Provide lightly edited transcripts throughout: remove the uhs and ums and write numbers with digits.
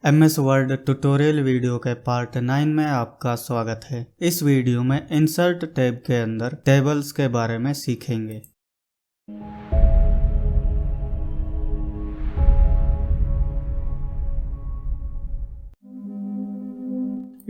MS word tutorial video के part 9 में आपका स्वागत है। इस वीडियो में इंसर्ट टैब के अंदर टेबल्स के बारे में सीखेंगे।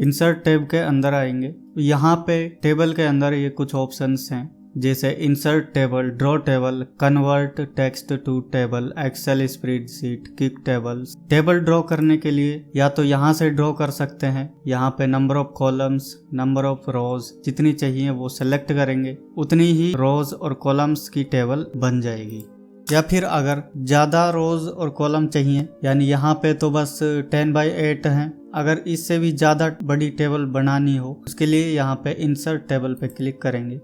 इंसर्ट टैब के अंदर आएंगे। यहाँ पे टेबल के अंदर ये कुछ ऑप्शंस हैं, जैसे insert table, draw table, convert text to table, Excel spreadsheet, quick tables. Table draw करने के लिए या तो यहाँ से ड्रॉ कर सकते हैं। यहाँ पे number of columns, number of रोज जितनी चाहिए वो सेलेक्ट करेंगे, उतनी ही रोज और कॉलम्स की टेबल बन जाएगी। या फिर अगर ज़्यादा रोज और कॉलम चाहिए, यानी यहाँ पे तो बस 10x8 हैं, अगर इससे भी ज़्यादा बड़ी टेबल बनानी हो उसके लिए यहाँ पे इंसर्ट टेबल पे क्लिक करेंगे।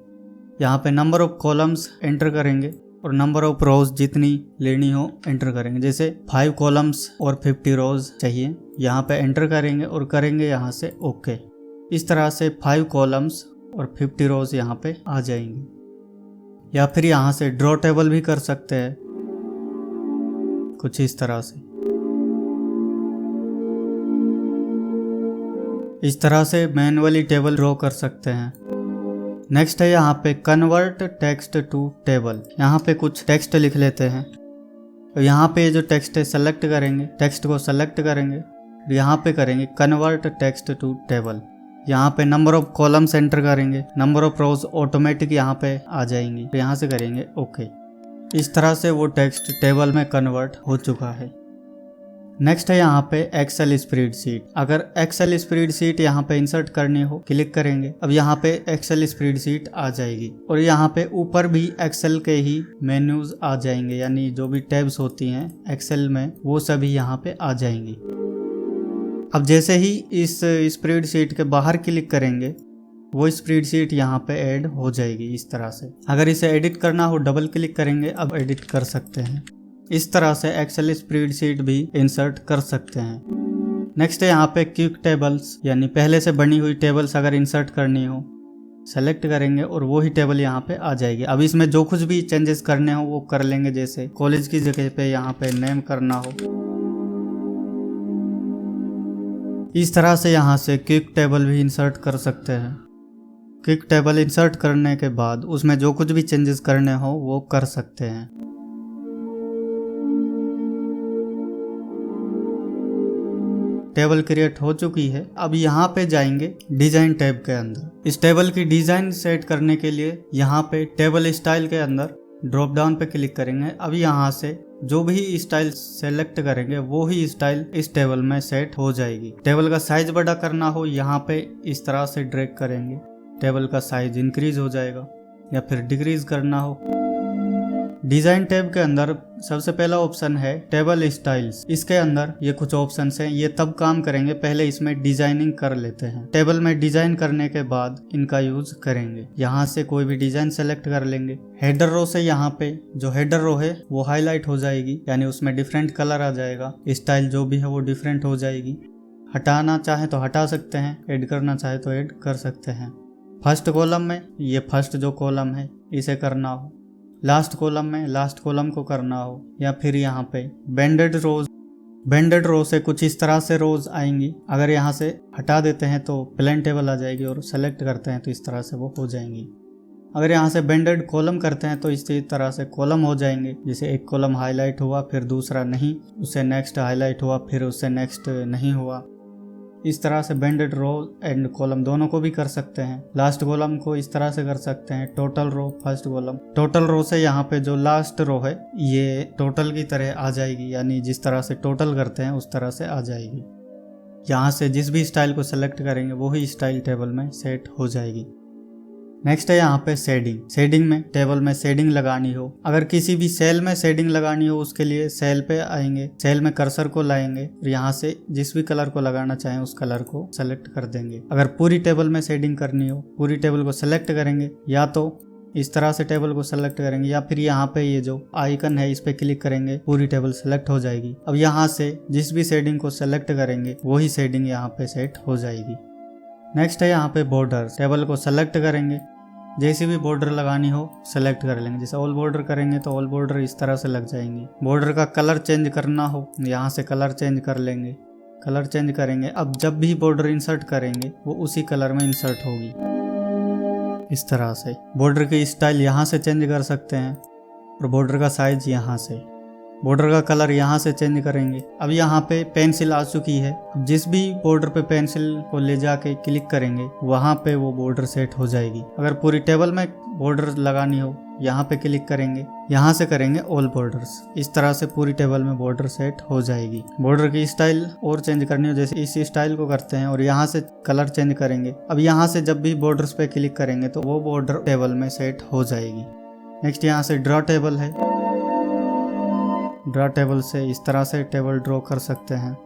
यहाँ पे नंबर ऑफ कॉलम्स एंटर करेंगे और नंबर ऑफ रोज जितनी लेनी हो एंटर करेंगे। जैसे 5 कॉलम्स और 50 रोज चाहिए, यहाँ पे एंटर करेंगे और करेंगे यहाँ से ओके। इस तरह से 5 कॉलम्स और 50 रोज यहाँ पे आ जाएंगे। या फिर यहाँ से ड्रॉ टेबल भी कर सकते हैं कुछ इस तरह से। इस तरह से मैन्युअली टेबल ड्रॉ कर सकते हैं। नेक्स्ट है यहाँ पे कन्वर्ट टेक्स्ट टू टेबल। यहाँ पे कुछ टेक्स्ट लिख लेते हैं। तो यहाँ पे जो टेक्स्ट है सेलेक्ट करेंगे, टेक्स्ट को सेलेक्ट करेंगे, यहाँ पे करेंगे कन्वर्ट टेक्स्ट टू टेबल। यहाँ पे नंबर ऑफ कॉलम्स एंटर करेंगे, नंबर ऑफ रोज ऑटोमेटिक यहाँ पे आ जाएंगी, तो यहाँ से करेंगे ओके। इस तरह से वो टेक्स्ट टेबल में कन्वर्ट हो चुका है। नेक्स्ट है यहाँ पे एक्सेल स्प्रेडशीट। अगर एक्सेल स्प्रेडशीट यहाँ पे इंसर्ट करनी हो क्लिक करेंगे। अब यहाँ पे एक्सेल स्प्रेडशीट आ जाएगी और यहाँ पे ऊपर भी एक्सेल के ही मेन्यूज आ जाएंगे, यानी जो भी टैब्स होती हैं एक्सेल में वो सभी यहाँ पे आ जाएंगी। अब जैसे ही इस स्प्रेडशीट के बाहर क्लिक करेंगे वो स्प्रेडशीट यहाँ पे ऐड हो जाएगी इस तरह से। अगर इसे एडिट करना हो डबल क्लिक करेंगे, अब एडिट कर सकते हैं। इस तरह से एक्सेल स्प्रेडशीट भी इंसर्ट कर सकते हैं। नेक्स्ट है यहाँ पे क्विक टेबल्स, यानी पहले से बनी हुई टेबल्स अगर इंसर्ट करनी हो सेलेक्ट करेंगे और वो ही टेबल यहाँ पे आ जाएगी। अब इसमें जो कुछ भी चेंजेस करने हो वो कर लेंगे, जैसे कॉलेज की जगह पे यहाँ पे नेम करना हो। इस तरह से यहाँ से क्विक टेबल भी इंसर्ट कर सकते हैं। क्विक टेबल इंसर्ट करने के बाद उसमें जो कुछ भी चेंजेस करने हो वो कर सकते हैं। टेबल क्रिएट हो चुकी है। अब यहाँ पे जाएंगे डिजाइन टैब के अंदर। इस टेबल की डिजाइन सेट करने के लिए यहाँ पे टेबल स्टाइल के अंदर ड्रॉप डाउन पे क्लिक करेंगे। अब यहाँ से जो भी स्टाइल सेलेक्ट करेंगे वो ही स्टाइल इस टेबल में सेट हो जाएगी। टेबल का साइज बड़ा करना हो यहाँ पे इस तरह से ड्रैग करेंगे, टेबल का साइज इंक्रीज हो जाएगा। या फिर डिक्रीज करना हो। डिजाइन टैब के अंदर सबसे पहला ऑप्शन है टेबल स्टाइल्स। इसके अंदर ये कुछ ऑप्शंस हैं, ये तब काम करेंगे पहले इसमें डिजाइनिंग कर लेते हैं। टेबल में डिजाइन करने के बाद इनका यूज करेंगे। यहाँ से कोई भी डिजाइन सेलेक्ट कर लेंगे। हेडर रो से यहाँ पे जो हेडर रो है वो हाईलाइट हो जाएगी, यानी उसमें डिफरेंट कलर आ जाएगा। स्टाइल जो भी है वो डिफरेंट हो जाएगी। हटाना चाहे तो हटा सकते हैं, ऐड करना चाहे तो ऐड कर सकते हैं। फर्स्ट कॉलम में ये फर्स्ट जो कॉलम है इसे करना हो, लास्ट कॉलम में लास्ट कॉलम को करना हो, या फिर यहाँ पे बेंडेड रोज। बेंडेड रो से कुछ इस तरह से रोज आएंगी। अगर यहाँ से हटा देते हैं तो प्लेन टेबल आ जाएगी और सेलेक्ट करते हैं तो इस तरह से वो हो जाएंगी। अगर यहाँ से बेंडेड कॉलम करते हैं तो इसी तरह से कॉलम हो जाएंगे। जैसे एक कॉलम हाईलाइट हुआ फिर दूसरा नहीं, उससे नेक्स्ट हाईलाइट हुआ फिर उससे नेक्स्ट नहीं हुआ। इस तरह से बेंडेड रो एंड कॉलम दोनों को भी कर सकते हैं। लास्ट कॉलम को इस तरह से कर सकते हैं, total row first column. Total row से यहाँ पे जो लास्ट रो है ये टोटल की तरह आ जाएगी, यानी जिस तरह से टोटल करते हैं उस तरह से आ जाएगी। यहाँ से जिस भी स्टाइल को सेलेक्ट करेंगे वही स्टाइल टेबल में सेट हो जाएगी। नेक्स्ट है यहाँ पे शेडिंग। शेडिंग में टेबल में शेडिंग लगानी हो, अगर किसी भी सेल में शेडिंग लगानी हो उसके लिए सेल पे आएंगे, सेल में कर्सर को लाएंगे और यहाँ से जिस भी कलर को लगाना चाहें उस कलर को सेलेक्ट कर देंगे। अगर पूरी टेबल में शेडिंग करनी हो पूरी टेबल को सेलेक्ट करेंगे, या तो इस तरह से टेबल को सेलेक्ट करेंगे या फिर यहाँ पे ये जो आइकन है इस पे क्लिक करेंगे, पूरी टेबल सेलेक्ट हो जाएगी। अब यहाँ से जिस भी शेडिंग को सेलेक्ट करेंगे वही शेडिंग यहाँ पे सेट हो जाएगी। नेक्स्ट है यहाँ पे बॉर्डर। टेबल को सेलेक्ट करेंगे, जैसी भी बॉर्डर लगानी हो सेलेक्ट कर लेंगे। जैसे ऑल बॉर्डर करेंगे तो ऑल बॉर्डर इस तरह से लग जाएंगी। बॉर्डर का कलर चेंज करना हो यहाँ से कलर चेंज कर लेंगे। कलर चेंज करेंगे। अब जब भी बॉर्डर इंसर्ट करेंगे वो उसी कलर में इंसर्ट होगी। इस तरह से बॉर्डर की स्टाइल यहाँ से चेंज कर सकते हैं और बॉर्डर का साइज यहाँ से, बॉर्डर का कलर यहाँ से चेंज करेंगे। अब यहाँ पे पेंसिल आ चुकी है। अब जिस भी बॉर्डर पे पेंसिल को ले जाके क्लिक करेंगे वहाँ पे वो बॉर्डर सेट हो जाएगी। अगर पूरी टेबल में बॉर्डर लगानी हो यहाँ पे क्लिक करेंगे, यहाँ से करेंगे ऑल बॉर्डर्स। इस तरह से पूरी टेबल में बॉर्डर सेट हो जाएगी। बॉर्डर की स्टाइल और चेंज करनी हो जैसे इस स्टाइल को करते हैं और यहाँ से कलर चेंज करेंगे। अब यहाँ से जब भी बॉर्डर्स पे क्लिक करेंगे तो वो बॉर्डर टेबल में सेट हो जाएगी। नेक्स्ट यहाँ से ड्रॉ टेबल है। ड्रॉ टेबल से इस तरह से टेबल ड्रॉ कर सकते हैं।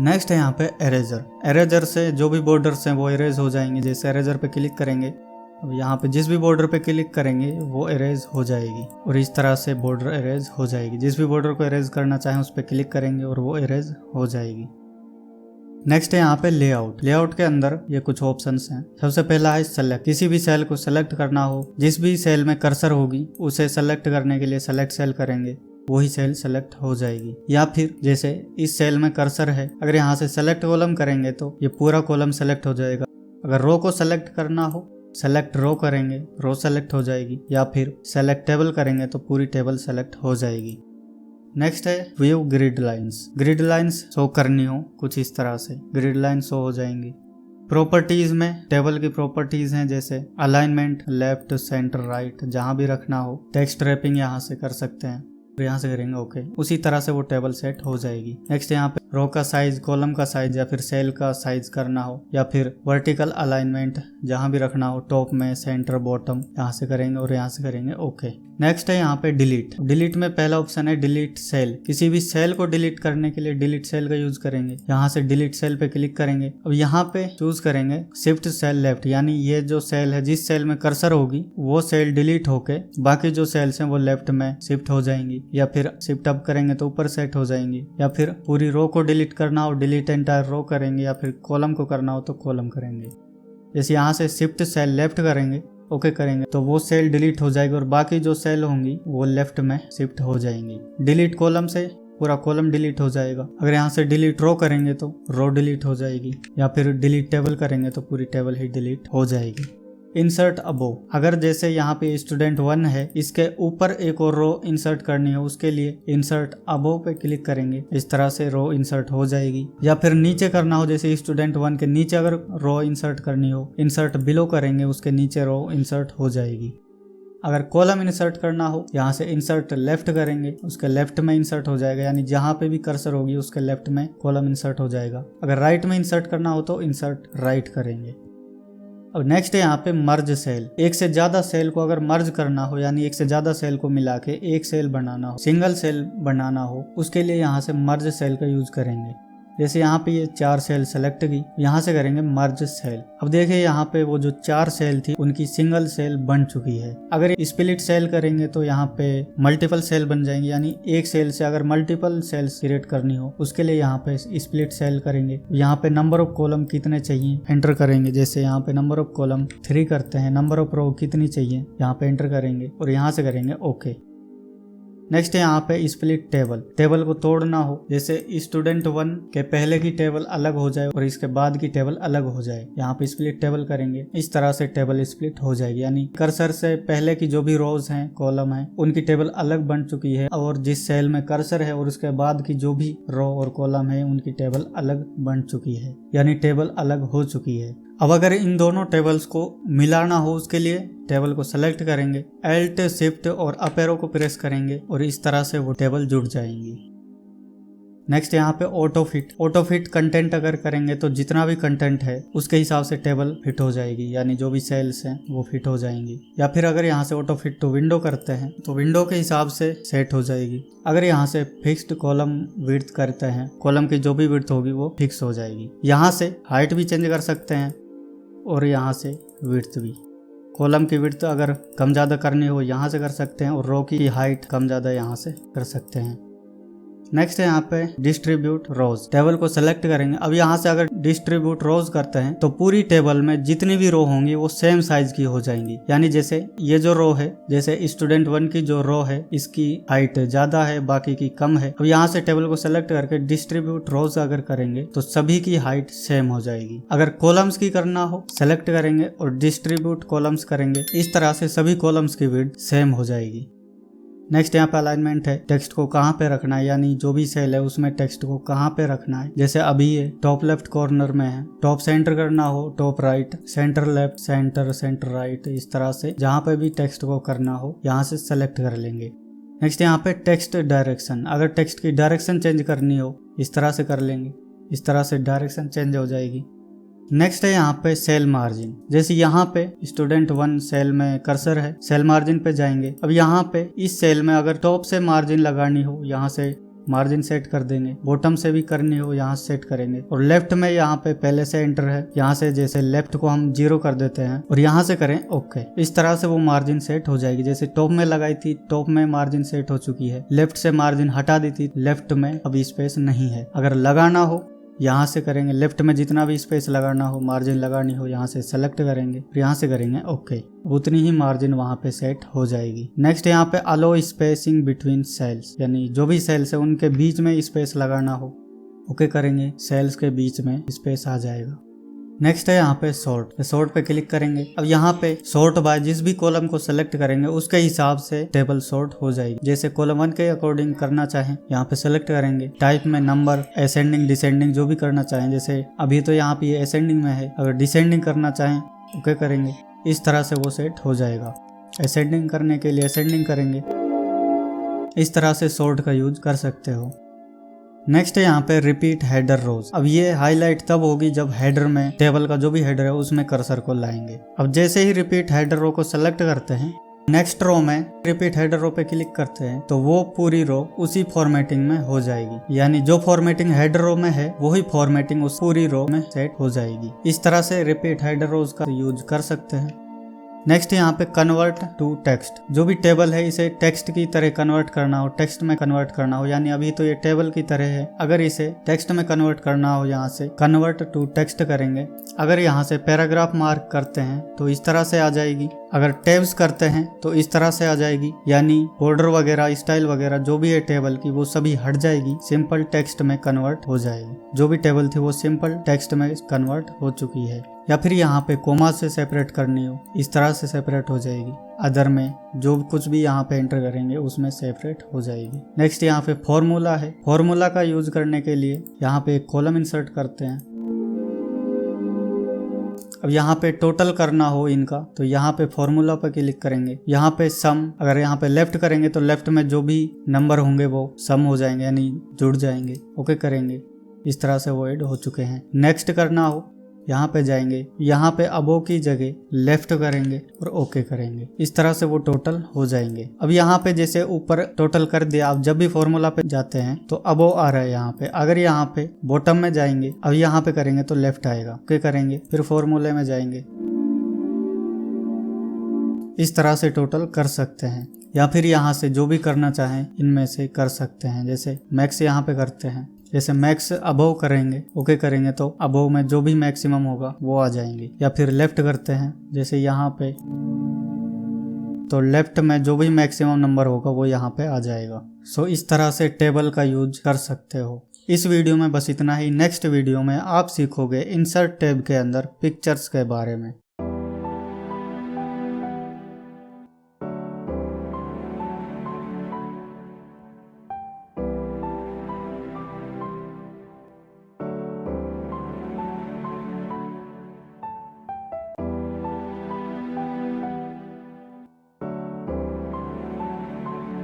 नेक्स्ट है यहाँ पे एरेजर। एरेजर से जो भी बॉर्डर्स हैं वो इरेज हो जाएंगे। जैसे एरेजर पे क्लिक करेंगे, अब यहाँ पे जिस भी बॉर्डर पे क्लिक करेंगे वो इरेज हो जाएगी और इस तरह से बॉर्डर इरेज हो जाएगी। जिस भी बॉर्डर को इरेज करना चाहें उस पर क्लिक करेंगे और वो इरेज हो जाएगी। नेक्स्ट है यहाँ पे लेआउट। लेआउट के अंदर ये कुछ ऑप्शंस हैं। सबसे पहला है सेलेक्ट। किसी भी सेल को सेलेक्ट करना हो, जिस भी सेल में कर्सर होगी उसे सेलेक्ट करने के लिए सेलेक्ट सेल करेंगे, वही सेल सेलेक्ट हो जाएगी। या फिर जैसे इस सेल में कर्सर है, अगर यहाँ से सेलेक्ट कॉलम करेंगे तो ये पूरा कॉलम सेलेक्ट हो जाएगा। अगर रो को सेलेक्ट करना हो, सेलेक्ट रो करेंगे, रो सेलेक्ट हो जाएगी। या फिर सेलेक्ट टेबल करेंगे तो पूरी टेबल सेलेक्ट हो जाएगी। नेक्स्ट है view grid lines. Grid lines show करनी हो कुछ इस तरह से ग्रिड लाइन शो हो जाएंगी। प्रॉपर्टीज में टेबल की प्रॉपर्टीज हैं जैसे अलाइनमेंट, लेफ्ट, सेंटर, राइट, जहां भी रखना हो। टेक्स्ट रैपिंग यहाँ से कर सकते हैं, यहाँ से करेंगे ओके। उसी तरह से वो टेबल सेट हो जाएगी। नेक्स्ट यहाँ पे रो का साइज, कॉलम का साइज या फिर सेल का साइज करना हो, या फिर वर्टिकल अलाइनमेंट जहां भी रखना हो, टॉप में, सेंटर, बॉटम, यहाँ से करेंगे और यहाँ से करेंगे ओके। नेक्स्ट है यहाँ पे डिलीट। डिलीट में पहला ऑप्शन है डिलीट सेल। किसी भी सेल को डिलीट करने के लिए डिलीट सेल का यूज करेंगे। यहाँ से डिलीट सेल पे क्लिक करेंगे। अब यहाँ पे चूज करेंगे शिफ्ट सेल लेफ्ट, यानी ये जो सेल है, जिस सेल में कर्सर होगी वो सेल डिलीट होके बाकी जो सेल्स हैं वो लेफ्ट में शिफ्ट हो जाएंगी। या फिर शिफ्ट अप करेंगे तो ऊपर सेट हो जाएंगी। या फिर पूरी रो को डिलीट करना हो, डिलीट एंटायर रो करेंगे। या फिर कॉलम को करना हो तो कॉलम करेंगे। जैसे यहाँ से शिफ्ट सेल लेफ्ट करेंगे, ओके करेंगे तो वो सेल डिलीट हो जाएगी और बाकी जो सेल होंगी वो लेफ्ट में शिफ्ट हो जाएंगी। डिलीट कॉलम से पूरा कॉलम डिलीट हो जाएगा। अगर यहाँ से डिलीट रो करेंगे तो रो डिलीट हो जाएगी। या फिर डिलीट टेबल करेंगे तो पूरी टेबल ही डिलीट हो जाएगी। Insert above. अगर जैसे यहाँ पे स्टूडेंट 1 है, इसके ऊपर एक और रो इंसर्ट करनी है, उसके लिए इंसर्ट अबोव पे क्लिक करेंगे। इस तरह से रो इंसर्ट हो जाएगी। या फिर नीचे करना हो, जैसे स्टूडेंट 1 के नीचे अगर रो इंसर्ट करनी हो, इंसर्ट बिलो करेंगे, उसके नीचे रो इंसर्ट हो जाएगी। अगर कॉलम इंसर्ट करना हो, यहाँ से इंसर्ट लेफ्ट करेंगे, उसके लेफ्ट में इंसर्ट हो जाएगा, यानी जहाँ पे भी कर्सर होगी उसके लेफ्ट में कॉलम इंसर्ट हो जाएगा। अगर राइट में इंसर्ट करना हो तो इंसर्ट राइट करेंगे। अब नेक्स्ट है यहाँ पे मर्ज सेल। एक से ज्यादा सेल को अगर मर्ज करना हो, यानी एक से ज्यादा सेल को मिला के एक सेल बनाना हो, सिंगल सेल बनाना हो, उसके लिए यहाँ से मर्ज सेल का यूज करेंगे। जैसे यहाँ पे ये 4 सेल सेलेक्ट की, यहाँ से करेंगे मर्ज सेल। अब देखिए यहाँ पे वो जो 4 सेल थी उनकी सिंगल सेल बन चुकी है। अगर स्प्लिट सेल करेंगे तो यहाँ पे मल्टीपल सेल बन जाएंगे, यानी एक सेल से अगर मल्टीपल सेल्स क्रिएट करनी हो उसके लिए यहाँ पे स्प्लिट सेल करेंगे। यहाँ पे नंबर ऑफ कॉलम कितने चाहिए एंटर करेंगे। जैसे यहाँ पे नंबर ऑफ कॉलम 3 करते हैं, नंबर ऑफ रो कितनी चाहिए यहाँ पे एंटर करेंगे और यहाँ से करेंगे ओके। नेक्स्ट है यहाँ पे स्प्लिट टेबल। टेबल को तोड़ना हो, जैसे स्टूडेंट 1 के पहले की टेबल अलग हो जाए और इसके बाद की टेबल अलग हो जाए, यहाँ पे स्प्लिट टेबल करेंगे। इस तरह से टेबल स्प्लिट हो जाएगी, यानी कर्सर से पहले की जो भी रोज हैं, कॉलम हैं, उनकी टेबल अलग बन चुकी है और जिस सेल में कर्सर है और उसके बाद की जो भी रो और कॉलम है उनकी टेबल अलग बन चुकी है, यानी टेबल अलग हो चुकी है। अब अगर इन दोनों टेबल्स को मिलाना हो उसके लिए टेबल को सेलेक्ट करेंगे, Alt Shift और अप एरो को प्रेस करेंगे और इस तरह से वो टेबल जुड़ जाएंगी। नेक्स्ट यहाँ पे auto fit. Auto fit content अगर करेंगे तो जितना भी कंटेंट है उसके हिसाब से टेबल फिट हो जाएगी, यानी जो भी सेल्स हैं वो फिट हो जाएंगी। या फिर अगर यहाँ से ऑटो फिट टू विंडो करते हैं तो विंडो के हिसाब से सेट हो जाएगी। अगर यहाँ से फिक्स्ड कॉलम विड्थ करते हैं, कॉलम की जो भी विड्थ होगी वो फिक्स हो जाएगी। यहाँ से हाइट भी चेंज कर सकते हैं और यहाँ से विड्थ भी। कॉलम की विड्थ अगर कम ज़्यादा करनी हो यहाँ से कर सकते हैं और रो की हाइट कम ज़्यादा यहाँ से कर सकते हैं। नेक्स्ट है यहाँ पे डिस्ट्रीब्यूट रोज। टेबल को सेलेक्ट करेंगे। अब यहाँ से अगर डिस्ट्रीब्यूट रोज करते हैं तो पूरी टेबल में जितनी भी रो होंगी वो सेम साइज की हो जाएंगी। यानी जैसे ये जो रो है, जैसे स्टूडेंट 1 की जो रो है इसकी हाइट ज्यादा है, बाकी की कम है। अब यहाँ से टेबल को सेलेक्ट करके डिस्ट्रीब्यूट रोज अगर करेंगे तो सभी की हाइट सेम हो जाएगी। अगर कॉलम्स की करना हो सेलेक्ट करेंगे और डिस्ट्रीब्यूट कॉलम्स करेंगे, इस तरह से सभी कॉलम्स की विड्थ सेम हो जाएगी। नेक्स्ट यहाँ पे अलाइनमेंट है, टेक्स्ट को कहाँ पे रखना है, यानी जो भी सेल है उसमें टेक्स्ट को कहाँ पे रखना है। जैसे अभी ये टॉप लेफ्ट कॉर्नर में है, टॉप सेंटर करना हो top right, centre left, centre right, इस तरह से जहाँ पे भी टेक्स्ट को करना हो यहाँ से सेलेक्ट कर लेंगे। नेक्स्ट यहाँ पे टेक्स्ट डायरेक्शन, अगर टेक्स्ट की डायरेक्शन चेंज करनी हो इस तरह से कर लेंगे, इस तरह से डायरेक्शन चेंज हो जाएगी। नेक्स्ट है यहाँ पे सेल मार्जिन। जैसे यहाँ पे स्टूडेंट 1 सेल में कर्सर है, सेल मार्जिन पे जाएंगे। अब यहाँ पे इस सेल में अगर टॉप से मार्जिन लगानी हो यहाँ से मार्जिन सेट कर देंगे, बॉटम से भी करनी हो यहाँ से सेट करेंगे। और लेफ्ट में यहाँ पे पहले से एंटर है, यहाँ से जैसे लेफ्ट को हम 0 कर देते हैं और यहाँ से करें ओके। इस तरह से वो मार्जिन सेट हो जाएगी। जैसे टॉप में लगाई थी, टॉप में मार्जिन सेट हो चुकी है। लेफ्ट से मार्जिन हटा दी थी, लेफ्ट में अब स्पेस नहीं है। अगर लगाना हो यहाँ से करेंगे, लेफ्ट में जितना भी स्पेस लगाना हो, मार्जिन लगानी हो यहाँ से सेलेक्ट करेंगे, फिर यहाँ से करेंगे ओके। उतनी ही मार्जिन वहाँ पे सेट हो जाएगी। नेक्स्ट यहाँ पे अलो स्पेसिंग बिटवीन सेल्स, यानी जो भी सेल्स है उनके बीच में स्पेस लगाना हो ओके करेंगे, सेल्स के बीच में स्पेस आ जाएगा। नेक्स्ट है यहाँ पे सॉर्ट पे क्लिक करेंगे। अब यहाँ पे सॉर्ट बाय जिस भी कॉलम को सेलेक्ट करेंगे उसके हिसाब से टेबल सॉर्ट हो जाएगी। जैसे कॉलम 1 के अकॉर्डिंग करना चाहें यहाँ पे सेलेक्ट करेंगे, टाइप में नंबर, असेंडिंग डिसेंडिंग जो भी करना चाहें। जैसे अभी तो यहाँ पे ये असेंडिंग में है, अगर डिसेंडिंग करना चाहें ओके करेंगे, इस तरह से वो सेट हो जाएगा। असेंडिंग करने के लिए असेंडिंग करेंगे, इस तरह से सॉर्ट का यूज कर सकते हो। नेक्स्ट है यहाँ पे रिपीट हेडर रोज। अब ये हाईलाइट तब होगी जब हेडर में, टेबल का जो भी हेडर है उसमें कर्सर को लाएंगे। अब जैसे ही रिपीट हेडर रो को सेलेक्ट करते हैं, नेक्स्ट रो में रिपीट हेडर रो पे क्लिक करते हैं तो वो पूरी रो उसी फॉर्मेटिंग में हो जाएगी। यानी जो फॉर्मेटिंग हेडर रो में है वही फॉर्मेटिंग उस पूरी रो में सेट हो जाएगी। इस तरह से रिपीट हेडर रोज का यूज कर सकते हैं। नेक्स्ट यहाँ पे कन्वर्ट टू टेक्स्ट। जो भी टेबल है इसे टेक्स्ट की तरह कन्वर्ट करना हो, टेक्स्ट में कन्वर्ट करना हो, यानी अभी तो ये टेबल की तरह है, अगर इसे टेक्स्ट में कन्वर्ट करना हो यहाँ से कन्वर्ट टू टेक्स्ट करेंगे। अगर यहाँ से पैराग्राफ मार्क करते हैं तो इस तरह से आ जाएगी, अगर टैब्स करते हैं तो इस तरह से आ जाएगी। यानी बॉर्डर वगैरह, स्टाइल वगैरह जो भी है टेबल की वो सभी हट जाएगी, सिंपल टेक्स्ट में कन्वर्ट हो जाएगी। जो भी टेबल थी वो सिंपल टेक्स्ट में कन्वर्ट हो चुकी है। या फिर यहाँ पे कोमा से सेपरेट करनी हो इस तरह से सेपरेट हो जाएगी। अदर में जो कुछ भी यहाँ पे एंटर करेंगे उसमें सेपरेट हो जाएगी। नेक्स्ट यहाँ पे फॉर्मूला है। फॉर्मूला का यूज करने के लिए यहाँ पे एक कॉलम इंसर्ट करते हैं। अब यहाँ पे टोटल करना हो इनका तो यहाँ पे फॉर्मूला पर क्लिक करेंगे। यहाँ पे सम, अगर यहाँ पे लेफ्ट करेंगे तो लेफ्ट में जो भी नंबर होंगे वो सम हो जाएंगे, यानी जुड़ जाएंगे। ओके करेंगे, इस तरह से वो ऐड हो चुके हैं। नेक्स्ट करना हो यहाँ पे जाएंगे, यहाँ पे अबो की जगह लेफ्ट करेंगे और ओके करेंगे, इस तरह से वो टोटल हो जाएंगे। अब यहाँ पे जैसे ऊपर टोटल कर दिया, आप जब भी फॉर्मूला पे जाते हैं तो अबो आ रहा है यहाँ पे। अगर यहाँ पे बॉटम में जाएंगे, अब यहाँ पे करेंगे तो लेफ्ट आएगा, ओके करेंगे, फिर फॉर्मूले में जाएंगे, इस तरह से टोटल कर सकते हैं। या फिर यहाँ से जो भी करना चाहें इनमें से कर सकते हैं। जैसे मैक्स यहाँ पे करते हैं, जैसे मैक्स अबव करेंगे, ओके करेंगे तो अबव में जो भी मैक्सिमम होगा वो आ जाएंगे। या फिर लेफ्ट करते हैं, जैसे यहाँ पे तो लेफ्ट में जो भी मैक्सिमम नंबर होगा वो यहाँ पे आ जाएगा। सो इस तरह से टेबल का यूज कर सकते हो। इस वीडियो में बस इतना ही। नेक्स्ट वीडियो में आप सीखोगे इंसर्ट टैब के अंदर पिक्चर्स के बारे में।